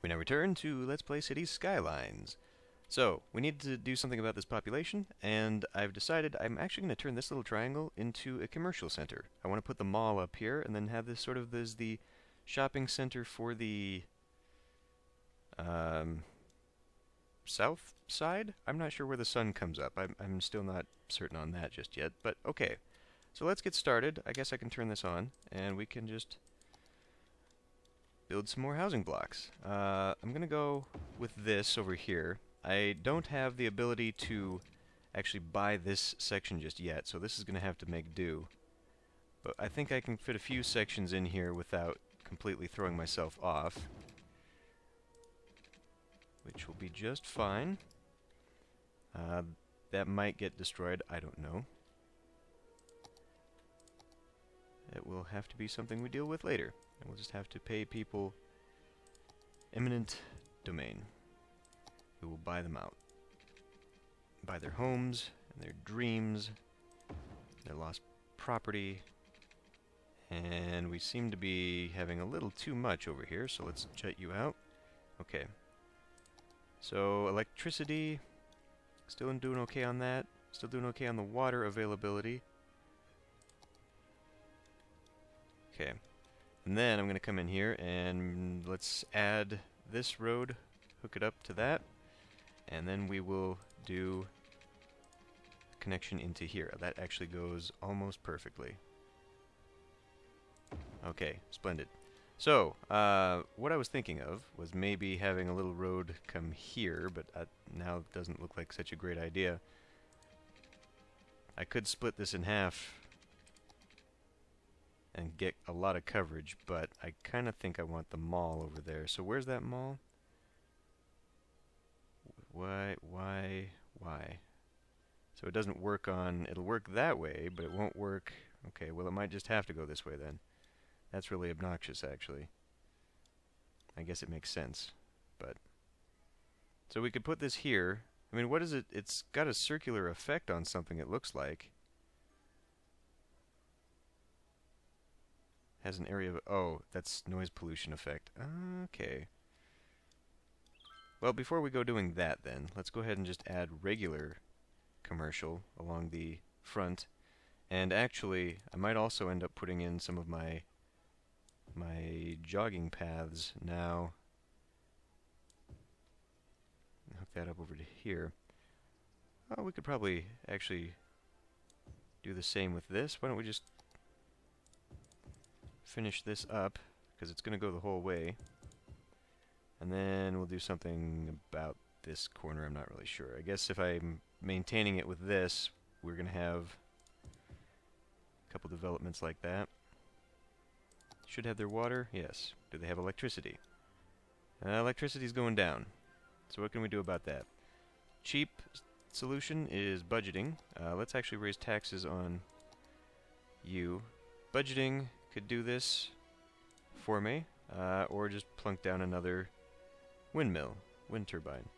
We now return to Let's Play Cities Skylines. So, we need to do something about this population, and I've decided I'm actually going to turn this little triangle into a commercial center. I want to put the mall up here, and then have this sort of as the shopping center for the south side? I'm not sure where the sun comes up. I'm still not certain on that just yet, but okay. So let's get started. I guess I can turn this on, and we can just build some more housing blocks. I'm going to go with this over here. I don't have the ability to actually buy this section just yet, so this is going to have to make do. But I think I can fit a few sections in here without completely throwing myself off, which will be just fine. That might get destroyed, I don't know. It will have to be something we deal with later. And we'll just have to pay people eminent domain who will buy them out. Buy their homes, and their dreams, their lost property. And we seem to be having a little too much over here, so let's jet you out. Okay. So, electricity, still doing okay on that. Still doing okay on the water availability. Okay. And then I'm going to come in here and let's add this road, hook it up to that, and then we will do a connection into here. That actually goes almost perfectly. Okay, splendid. So, what I was thinking of was maybe having a little road come here, but now it doesn't look like such a great idea. I could split this in half and get a lot of coverage, but I kind of think I want the mall over there. So where's that mall? Why? So it doesn't work on, it'll work that way, but it won't work. Okay, well it might just have to go this way then. That's really obnoxious, actually. I guess it makes sense, but... So we could put this here. I mean, what is it? It's got a circular effect on something, it looks like. Has an area of... Oh, that's noise pollution effect. Okay. Well, before we go doing that then, let's go ahead and just add regular commercial along the front. And actually, I might also end up putting in some of my jogging paths now. Hook that up over to here. Oh, we could probably actually do the same with this. Why don't we just finish this up, because it's going to go the whole way. And then we'll do something about this corner, I'm not really sure. I guess if I'm maintaining it with this, we're going to have a couple developments like that. Should have their water? Yes. Do they have electricity? Electricity's going down. So what can we do about that? Cheap solution is budgeting. Let's actually raise taxes on you. Budgeting could do this for me, or just plunk down another wind turbine.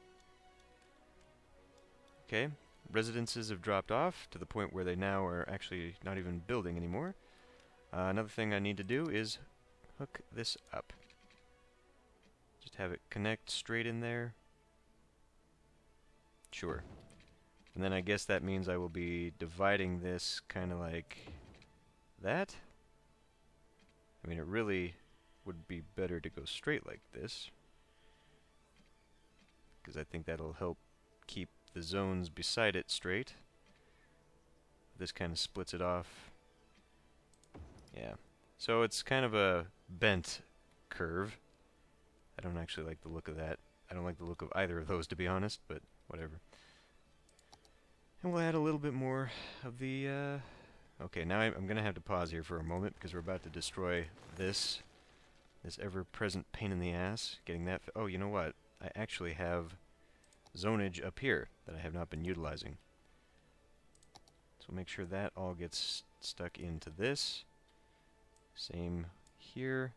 Okay, residences have dropped off to the point where they now are actually not even building anymore. Another thing I need to do is hook this up. Just have it connect straight in there. Sure. And then I guess that means I will be dividing this kind of like that. I mean, it really would be better to go straight like this, because I think that'll help keep the zones beside it straight. This kind of splits it off. Yeah. So it's kind of a bent curve. I don't actually like the look of that. I don't like the look of either of those, to be honest, but whatever. And we'll add a little bit more of the... Okay, now I'm going to have to pause here for a moment because we're about to destroy this ever-present pain in the ass. Getting that... Oh, you know what? I actually have zonage up here that I have not been utilizing. So we'll make sure that all gets stuck into this. Same here.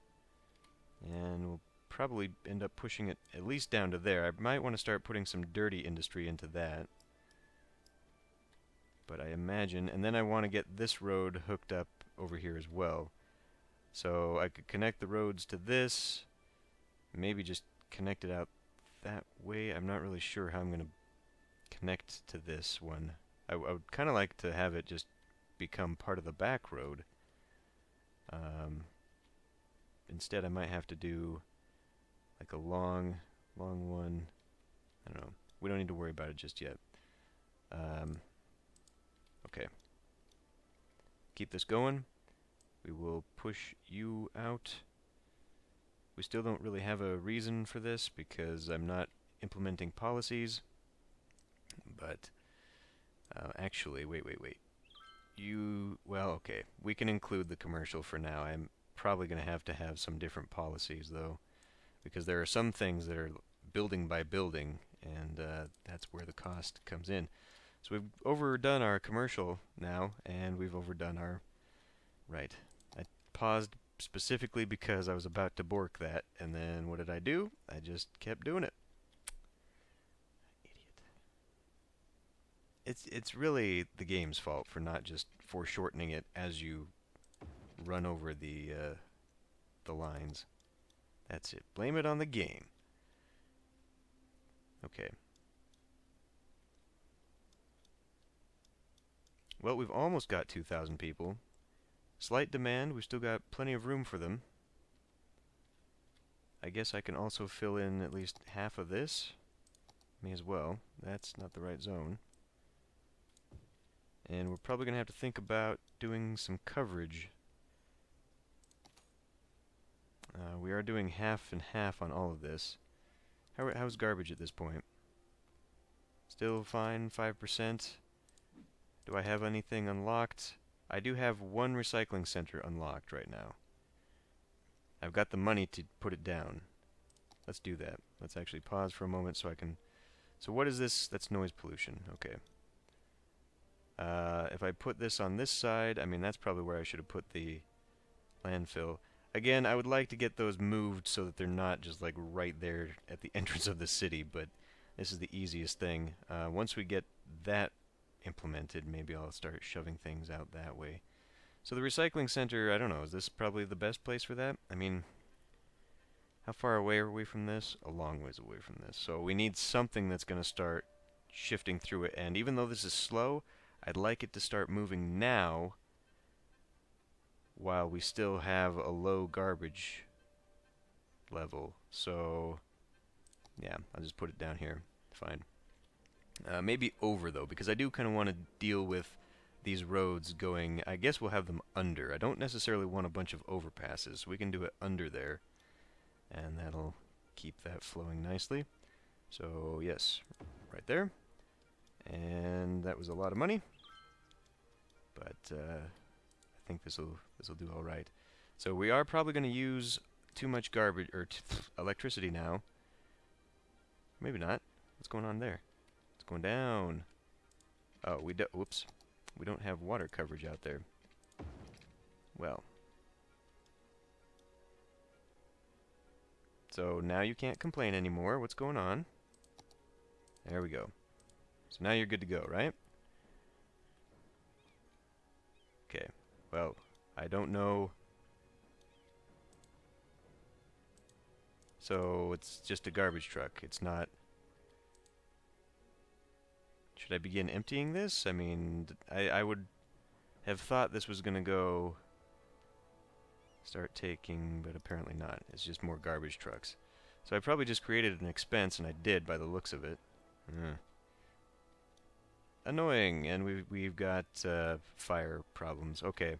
And we'll probably end up pushing it at least down to there. I might want to start putting some dirty industry into that. But I imagine, and then I want to get this road hooked up over here as well. So I could connect the roads to this, maybe just connect it out that way. I'm not really sure how I'm going to connect to this one. I would kind of like to have it just become part of the back road. Instead, I might have to do like a long one. I don't know. We don't need to worry about it just yet. Okay. Keep this going. We will push you out. We still don't really have a reason for this because I'm not implementing policies. But actually, wait. Well, okay. We can include the commercial for now. I'm probably going to have some different policies, though, because there are some things that are building by building, and that's where the cost comes in. So we've overdone our commercial now, and we've overdone our... Right. I paused specifically because I was about to bork that, and then what did I do? I just kept doing it. Idiot. It's really the game's fault for not just foreshortening it as you run over the lines. That's it. Blame it on the game. Okay. Well, we've almost got 2,000 people. Slight demand. We've still got plenty of room for them. I guess I can also fill in at least half of this. May as well. That's not the right zone. And we're probably going to have to think about doing some coverage. We are doing half and half on all of this. How's garbage at this point? Still fine, 5%. Do I have anything unlocked? I do have one recycling center unlocked right now. I've got the money to put it down. Let's do that. Let's actually pause for a moment so I can... So what is this? That's noise pollution. Okay. If I put this on this side, I mean, that's probably where I should have put the landfill. Again, I would like to get those moved so that they're not just like right there at the entrance of the city, but this is the easiest thing. Once we get that implemented, maybe I'll start shoving things out that way. So the recycling center, I don't know, is this probably the best place for that? I mean, how far away are we from this? A long ways away from this. So we need something that's going to start shifting through it, and even though this is slow, I'd like it to start moving now while we still have a low garbage level. So, yeah, I'll just put it down here. Fine. Maybe over, though, because I do kind of want to deal with these roads going... I guess we'll have them under. I don't necessarily want a bunch of overpasses. We can do it under there, and that'll keep that flowing nicely. So, yes, right there. And that was a lot of money, but I think this'll do all right. So we are probably going to use too much garbage or electricity now. Maybe not. What's going on there? It's going down. Oh, whoops. We don't have water coverage out there. Well. So now you can't complain anymore. What's going on? There we go. So now you're good to go, right? Okay. Well, I don't know. So it's just a garbage truck. It's not... Should I begin emptying this? I mean, I would have thought this was going to go... Start taking, but apparently not. It's just more garbage trucks. So I probably just created an expense, and I did by the looks of it. Annoying, and we've got fire problems. Okay,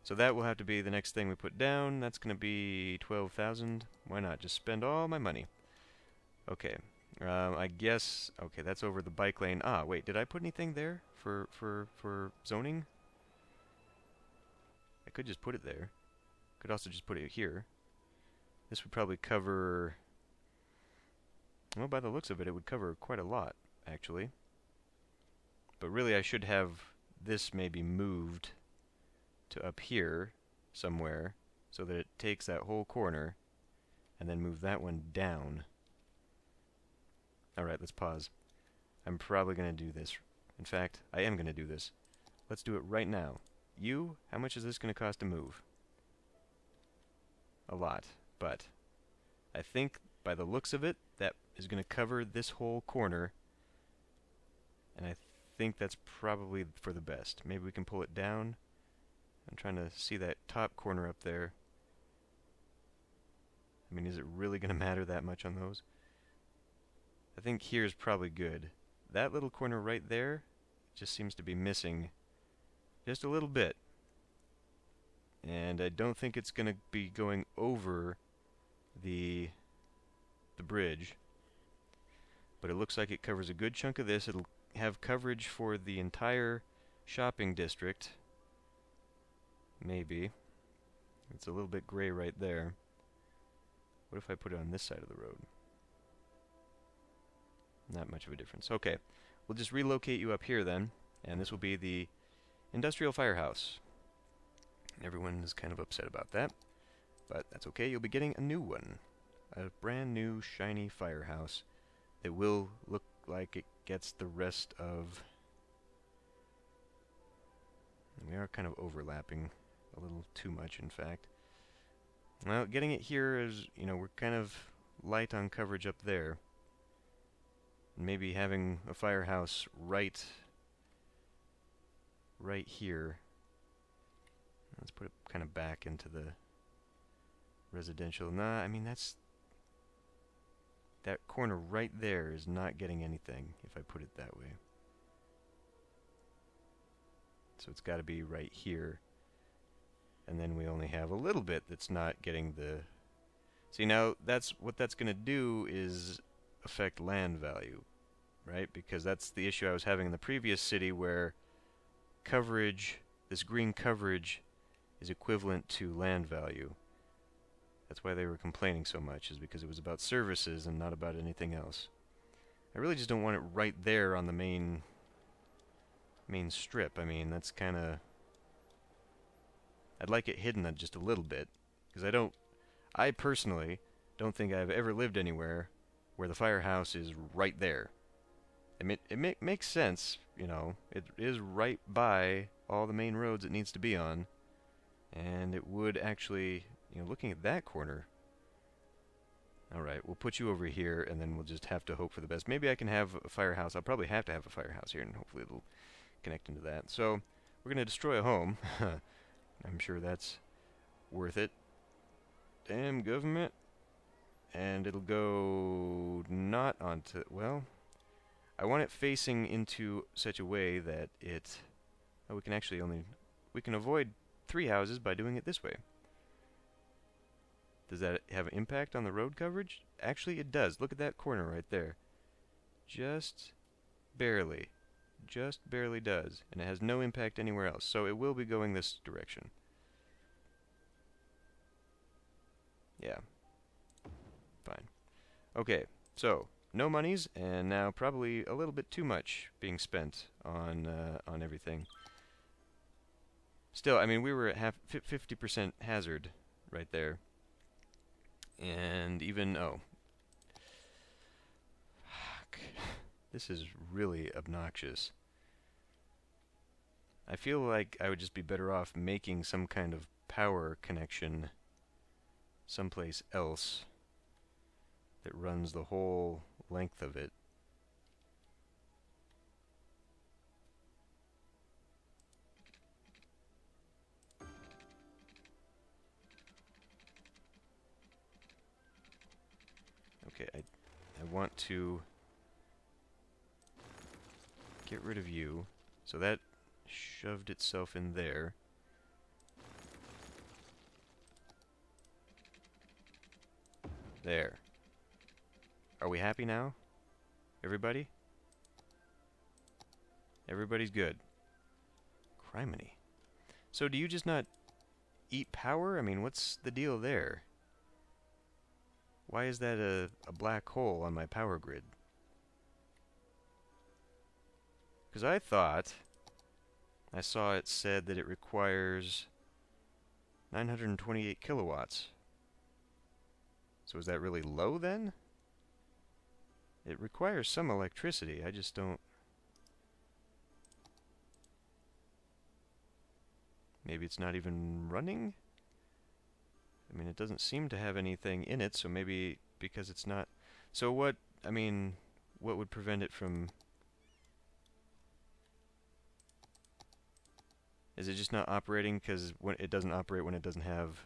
so that will have to be the next thing we put down. That's going to be 12,000. Why not? Just spend all my money. Okay, I guess... Okay, that's over the bike lane. Ah, wait, did I put anything there for zoning? I could just put it there. Could also just put it here. This would probably cover... Well, by the looks of it, it would cover quite a lot, actually. But really, I should have this maybe moved to up here somewhere so that it takes that whole corner and then move that one down. Alright, let's pause. I'm probably going to do this. In fact, I am going to do this. Let's do it right now. You, how much is this going to cost to move? A lot, but I think by the looks of it, that is going to cover this whole corner. And I think that's probably for the best. Maybe we can pull it down. I'm trying to see that top corner up there. I mean, is it really going to matter that much on those? I think here's probably good. That little corner right there just seems to be missing just a little bit. And I don't think it's going to be going over the bridge. But it looks like it covers a good chunk of this. It'll have coverage for the entire shopping district. Maybe. It's a little bit gray right there. What if I put it on this side of the road? Not much of a difference. Okay, we'll just relocate you up here then, and this will be the industrial firehouse. Everyone is kind of upset about that, but that's okay. You'll be getting a new one. A brand new shiny firehouse that will look like it gets the rest of... We are kind of overlapping a little too much, in fact. Well, getting it here is, you know, we're kind of light on coverage up there. Maybe having a firehouse right here. Let's put it kind of back into the residential. Nah, I mean that corner right there is not getting anything if I put it that way. So it's got to be right here. And then we only have a little bit that's not getting the... See, now that's what that's going to do is affect land value, right? Because that's the issue I was having in the previous city where coverage, this green coverage, is equivalent to land value. That's why they were complaining so much, is because it was about services and not about anything else. I really just don't want it right there on the main strip. I mean, that's kind of... I'd like it hidden just a little bit, because I personally don't think I've ever lived anywhere where the firehouse is right there. I mean, it makes sense, you know. It is right by all the main roads it needs to be on, and it would actually, you know, looking at that corner. All right, we'll put you over here, and then we'll just have to hope for the best. Maybe I can have a firehouse. I'll probably have to have a firehouse here, and hopefully it'll connect into that. So we're going to destroy a home. I'm sure that's worth it. Damn government. And it'll go not onto... Well, I want it facing into such a way that it... Oh, we can actually only... We can avoid 3 houses by doing it this way. Does that have an impact on the road coverage? Actually, it does. Look at that corner right there. Just barely. Just barely does. And it has no impact anywhere else. So it will be going this direction. Yeah. Fine. Okay, so no monies, and now probably a little bit too much being spent on everything. Still, I mean, we were at 50% hazard right there. And even... Oh. Fuck. This is really obnoxious. I feel like I would just be better off making some kind of power connection someplace else that runs the whole length of it. Okay, I want to get rid of you. So that shoved itself in there. There. Are we happy now? Everybody? Everybody's good. Criminy. So do you just not eat power? I mean, what's the deal there? Why is that a black hole on my power grid? Because I thought I saw it said that it requires 928 kilowatts. So is that really low then? It requires some electricity. I just don't... Maybe it's not even running? I mean, it doesn't seem to have anything in it, so maybe because it's not... So what, I mean, what would prevent it from... Is it just not operating because it doesn't operate when it doesn't have...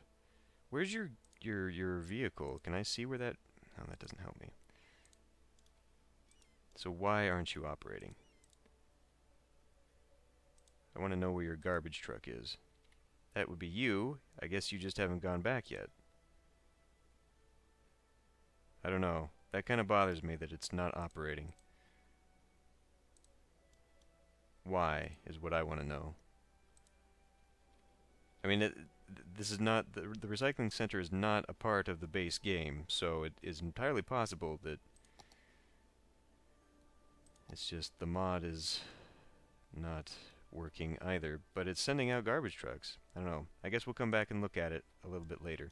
Where's your vehicle? Can I see where that... No, that doesn't help me. So why aren't you operating? I want to know where your garbage truck is. That would be you. I guess you just haven't gone back yet. I don't know. That kind of bothers me that it's not operating. Why is what I want to know. I mean, this is not... The recycling center is not a part of the base game, so it is entirely possible that... It's just the mod is not working either, but it's sending out garbage trucks. I don't know. I guess we'll come back and look at it a little bit later.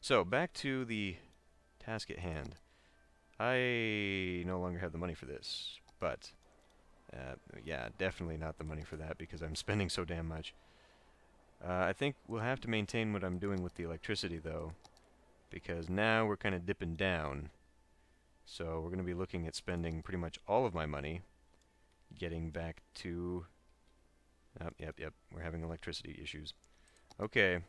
So, back to the task at hand. I no longer have the money for this, but yeah, definitely not the money for that because I'm spending so damn much. I think we'll have to maintain what I'm doing with the electricity, though, because now we're kind of dipping down. So we're going to be looking at spending pretty much all of my money getting back to... Yep, we're having electricity issues. Okay,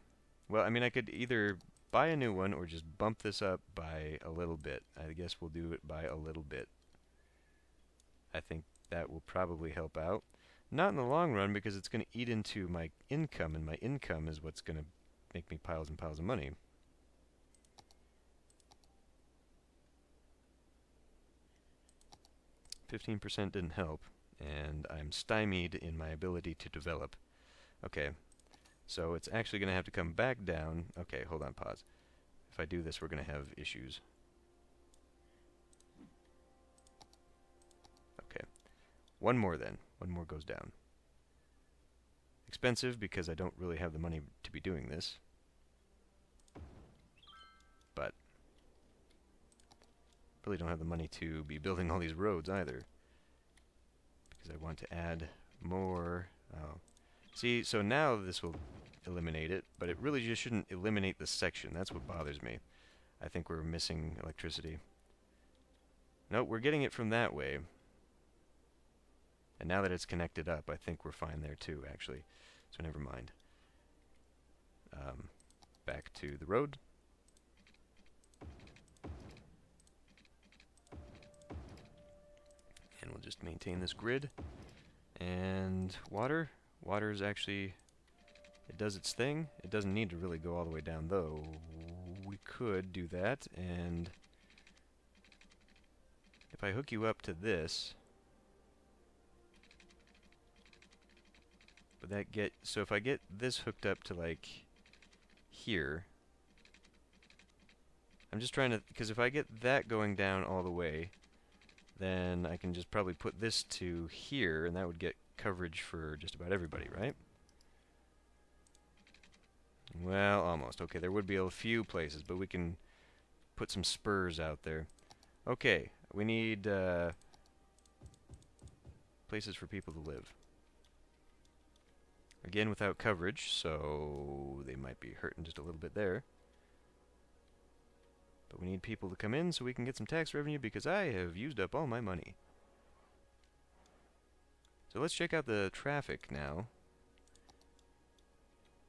well, I mean, I could either buy a new one or just bump this up by a little bit. I guess we'll do it by a little bit. I think that will probably help out. Not in the long run, because it's going to eat into my income, and my income is what's going to make me piles and piles of money. %15 didn't help, and I'm stymied in my ability to develop. Okay, so it's actually going to have to come back down. Okay, hold on, pause. If I do this, we're going to have issues. Okay, one more then. One more goes down. Expensive because I don't really have the money to be doing this. But really don't have the money to be building all these roads either. Because I want to add more... Oh. See, so now this will eliminate it, but it really just shouldn't eliminate the section. That's what bothers me. I think we're missing electricity. Nope, we're getting it from that way. And now that it's connected up, I think we're fine there too, actually. So never mind. Back to the road. And we'll just maintain this grid. And water. Water is actually... It does its thing. It doesn't need to really go all the way down, though. We could do that, and... If I hook you up to this... Would that get... So if I get this hooked up to, like, here... I'm just trying to... Because if I get that going down all the way, then I can just probably put this to here, and that would get coverage for just about everybody, right? Well, almost. Okay, there would be a few places, but we can put some spurs out there. Okay, we need places for people to live. Again, without coverage, so they might be hurting just a little bit there. But we need people to come in so we can get some tax revenue because I have used up all my money. So let's check out the traffic now.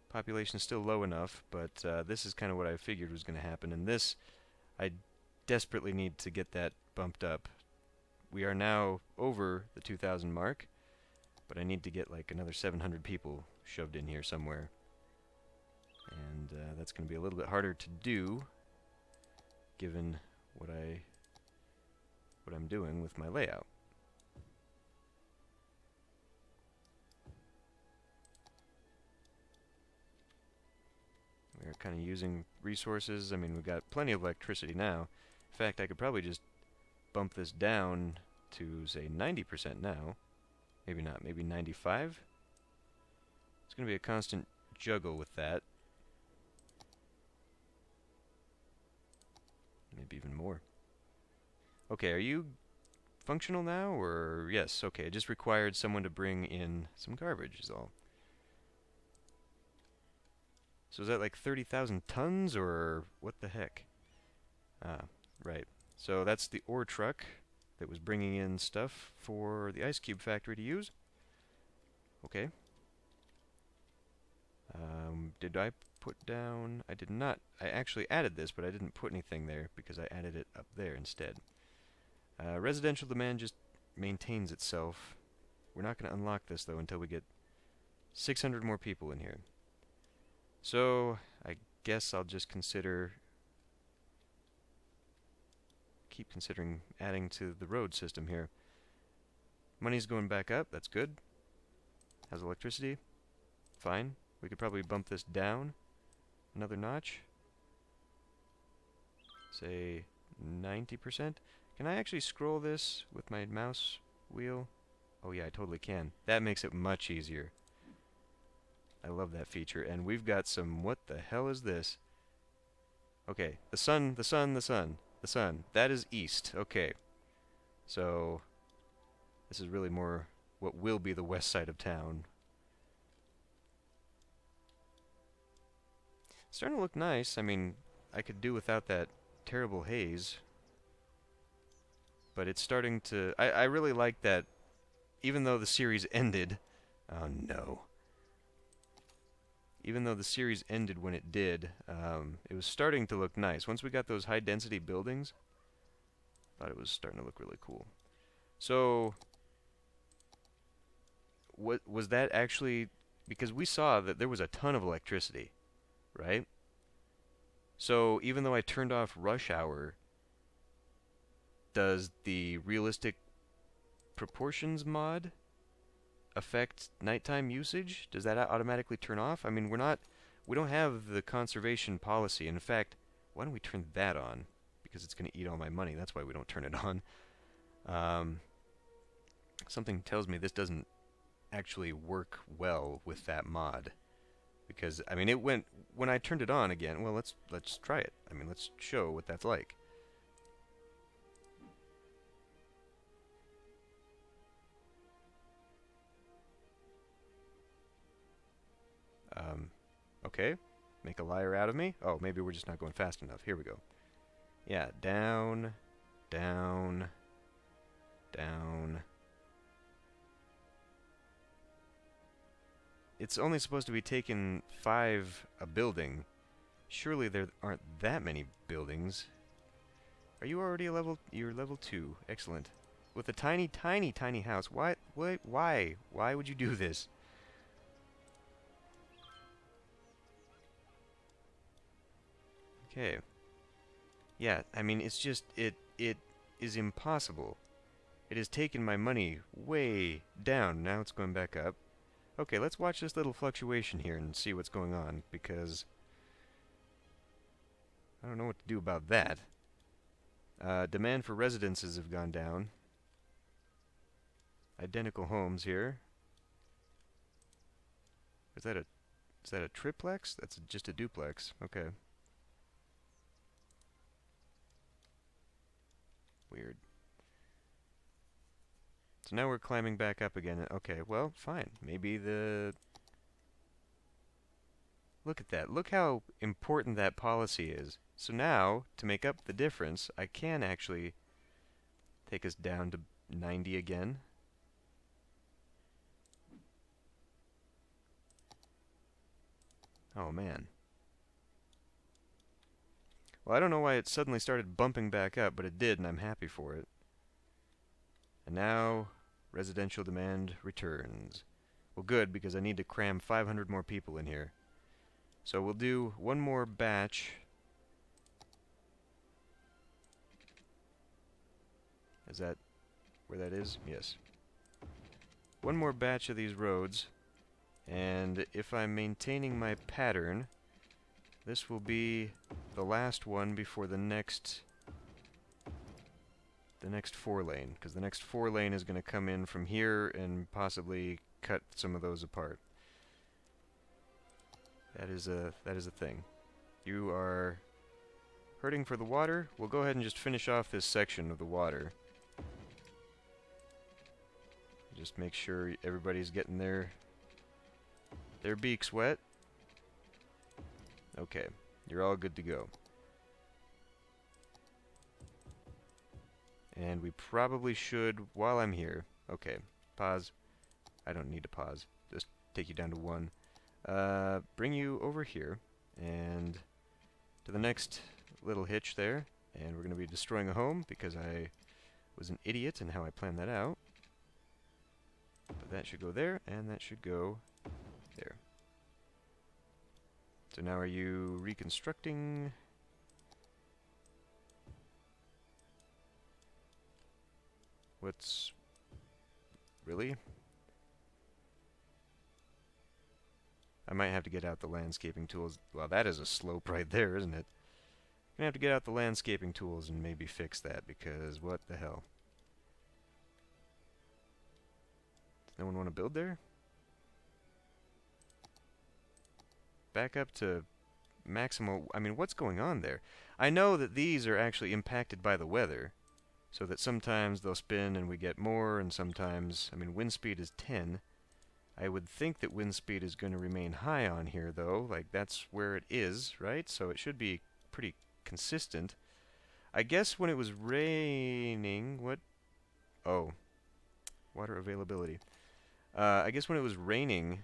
Population is still low enough, but this is kind of what I figured was going to happen. And this, I desperately need to get that bumped up. We are now over the 2,000 mark, but I need to get like another 700 people shoved in here somewhere. And that's going to be a little bit harder to do, given what I'm doing with my layout. We're kind of using resources. I mean, we've got plenty of electricity now. In fact, I could probably just bump this down to, say, 90% now. Maybe not, maybe 95? It's going to be a constant juggle with that. Maybe even more. Okay, are you functional now, or... Yes, okay, it just required someone to bring in some garbage is all. So is that like 30,000 tons, or what the heck? Ah, right. So that's the ore truck that was bringing in stuff for the ice cube factory to use. Okay. Did I put down... I did not. I actually added this, but I didn't put anything there because I added it up there instead. Residential demand just maintains itself. We're not going to unlock this, though, until we get 600 more people in here. So, I guess I'll just keep considering adding to the road system here. Money's going back up, that's good. Has electricity, fine. We could probably bump this down another notch. Say 90%. Can I actually scroll this with my mouse wheel? Oh yeah, I totally can. That makes it much easier. I love that feature. And we've got some... What the hell is this? Okay, the sun, the sun, the sun, the sun. That is east. Okay. So, this is really more what will be the west side of town. It's starting to look nice. I mean, I could do without that terrible haze. But it's starting to... I really like that, even though the series ended... Oh no. Even though the series ended when it did, it was starting to look nice. Once we got those high-density buildings, I thought it was starting to look really cool. So, what was that actually... Because we saw that there was a ton of electricity, right? So, even though I turned off rush hour, does the realistic proportions mod affect nighttime usage? Does that automatically turn off? I mean, we don't have the conservation policy. In fact, why don't we turn that on? Because it's going to eat all my money. That's why we don't turn it on. Something tells me this doesn't actually work well with that mod. Because, I mean, it went... When I turned it on again... Well, let's try it. I mean, let's show what that's like. Okay. Make a liar out of me? Oh, maybe we're just not going fast enough. Here we go. Yeah, down, down, down. It's only supposed to be taking 5 a building. Surely there aren't that many buildings. Are you already a level... You're level 2. Excellent. With a tiny, tiny, tiny house. Why? Why? Why would you do this? Okay. Yeah, I mean, it's just... It is impossible. It has taken my money way down. Now it's going back up. Okay, let's watch this little fluctuation here and see what's going on, because I don't know what to do about that. Demand for residences have gone down. Identical homes here. Is that a triplex? That's just a duplex. Okay. Weird. So now we're climbing back up again. Okay, well, fine. Maybe the... Look at that. Look how important that policy is. So now, to make up the difference, I can actually take us down to 90 again. Oh, man. Well, I don't know why it suddenly started bumping back up, but it did, and I'm happy for it. And now, residential demand returns. Well, good, because I need to cram 500 more people in here. So we'll do one more batch. Is that where that is? Yes. One more batch of these roads. And if I'm maintaining my pattern, this will be the last one before the next 4-lane, because the next 4-lane is going to come in from here and possibly cut some of those apart. That is a thing. You are hurting for the water. We'll go ahead and just finish off this section of the water. Just make sure everybody's getting their beaks wet. Okay, you're all good to go. And we probably should, while I'm here... Okay, pause. I don't need to pause. Just take you down to 1. Bring you over here, and to the next little hitch there. And we're going to be destroying a home, because I was an idiot in how I planned that out. But that should go there, and that should go there. So now are you reconstructing? What's... Really? I might have to get out the landscaping tools. Well, that is a slope right there, isn't it? I'm gonna have to get out the landscaping tools and maybe fix that, because what the hell? Does no one want to build there? Back up to maximal... I mean, what's going on there? I know that these are actually impacted by the weather, so that sometimes they'll spin and we get more, and sometimes... I mean, wind speed is 10. I would think that wind speed is going to remain high on here, though. Like, that's where it is, right? So it should be pretty consistent. I guess when it was raining... What? Oh. Water availability. I guess when it was raining...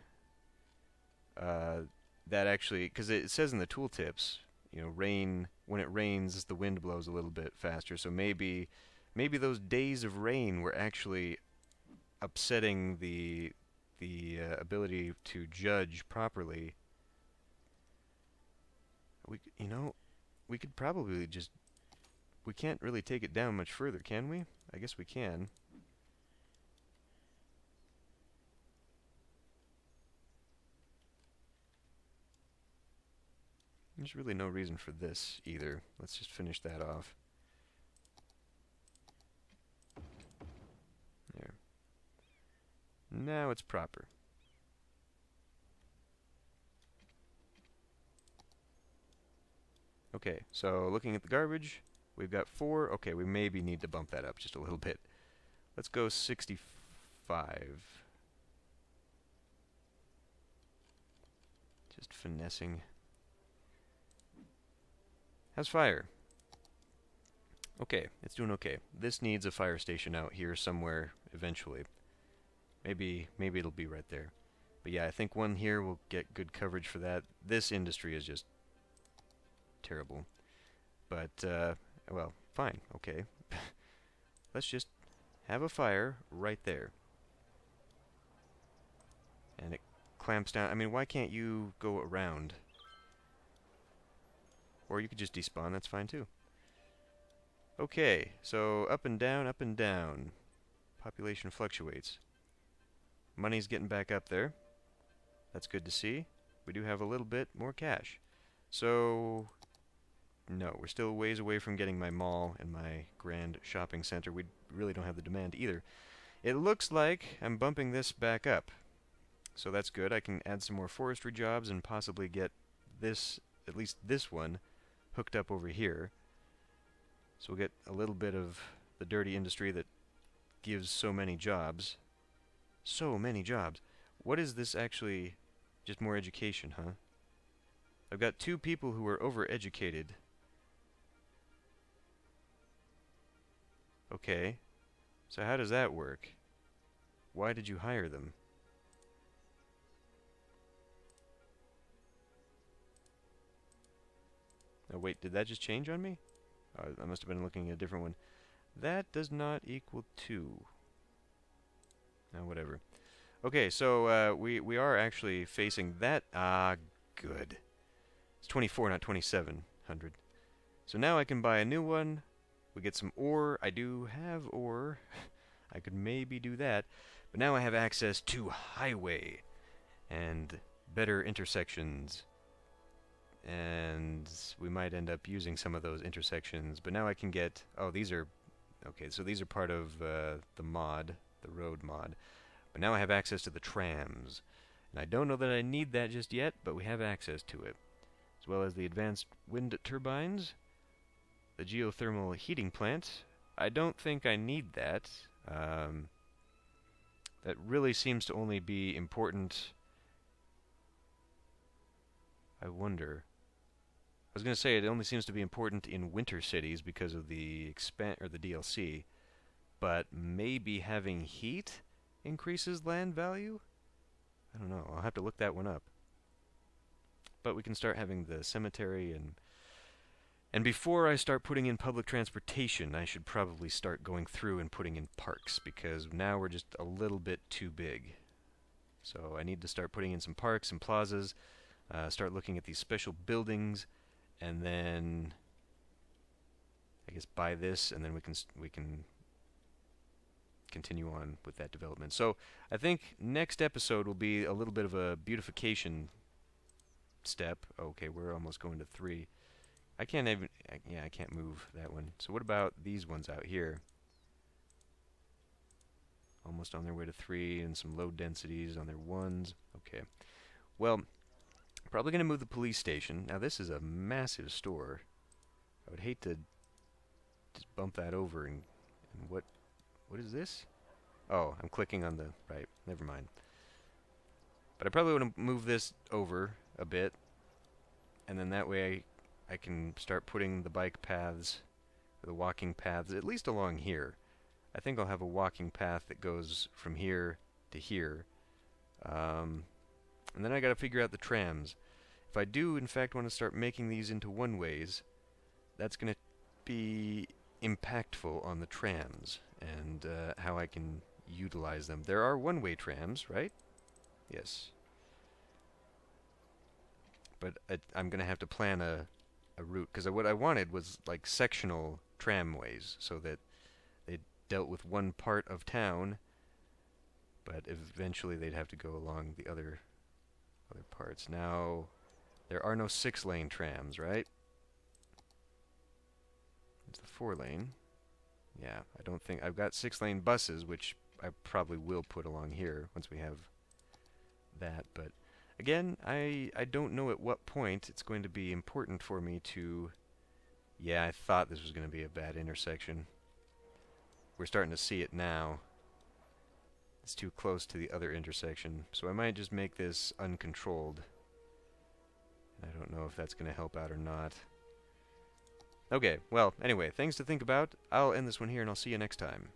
that actually... Because it says in the tooltips, you know, rain... When it rains, the wind blows a little bit faster. So maybe those days of rain were actually upsetting the ability to judge properly. We could probably just... We can't really take it down much further, can we? I guess we can. There's really no reason for this either. Let's just finish that off. There. Now it's proper. Okay, so looking at the garbage, we've got 4. Okay, we maybe need to bump that up just a little bit. Let's go 65. Just finessing. How's fire? Okay, it's doing okay. This needs a fire station out here somewhere eventually. Maybe it'll be right there. But yeah, I think one here will get good coverage for that. This industry is just terrible. But, well, fine, okay. Let's just have a fire right there. And it clamps down. I mean, why can't you go around? Or you could just despawn, that's fine too. Okay, so up and down, up and down. Population fluctuates. Money's getting back up there. That's good to see. We do have a little bit more cash. So, no, we're still ways away from getting my mall and my grand shopping center. We really don't have the demand either. It looks like I'm bumping this back up. So that's good. I can add some more forestry jobs and possibly get this, at least this one, hooked up over here. So we'll get a little bit of the dirty industry that gives so many jobs. So many jobs. What is this actually? Just more education, huh? I've got 2 people who are overeducated. Okay. So how does that work? Why did you hire them? Oh wait, did that just change on me? I must have been looking at a different one. That does not equal 2. Now, whatever. Okay, so we are actually facing that. Ah, good. It's 24, not 2700. So now I can buy a new one. We get some ore. I do have ore. I could maybe do that. But now I have access to highway and better intersections. And we might end up using some of those intersections. But now I can get... Oh, these are... Okay, so these are part of the mod, the road mod. But now I have access to the trams. And I don't know that I need that just yet, but we have access to it. As well as the advanced wind turbines. The geothermal heating plant. I don't think I need that. That really seems to only be important... I wonder... was going to say it only seems to be important in winter cities because of the the DLC, but maybe having heat increases land value? I don't know. I'll have to look that one up. But we can start having the cemetery and before I start putting in public transportation, I should probably start going through and putting in parks because now we're just a little bit too big. So I need to start putting in some parks and plazas, start looking at these special buildings, and then I guess buy this, and then we can continue on with that development. So I think next episode will be a little bit of a beautification step. Okay, we're almost going to 3. I can't even, yeah, I can't move that one. So what about these ones out here? Almost on their way to 3 and some low densities on their 1s. Okay. Well, probably going to move the police station. Now this is a massive store. I would hate to just bump that over and what is this? Oh, I'm clicking on the right. Never mind. But I probably want to move this over a bit, and then that way I can start putting the bike paths, or the walking paths, at least along here. I think I'll have a walking path that goes from here to here. And then I got to figure out the trams. If I do, in fact, want to start making these into one-ways, that's going to be impactful on the trams and how I can utilize them. There are one-way trams, right? Yes. But I'm going to have to plan a route, because what I wanted was like sectional tramways so that they dealt with one part of town, but eventually they'd have to go along the other parts. Now, there are no 6-lane trams, right? It's the 4-lane. Yeah, I don't think... I've got 6-lane buses, which I probably will put along here once we have that, but again, I don't know at what point it's going to be important for me to... Yeah, I thought this was going to be a bad intersection. We're starting to see it now. It's too close to the other intersection, so I might just make this uncontrolled. I don't know if that's going to help out or not. Okay, well, anyway, things to think about. I'll end this one here, and I'll see you next time.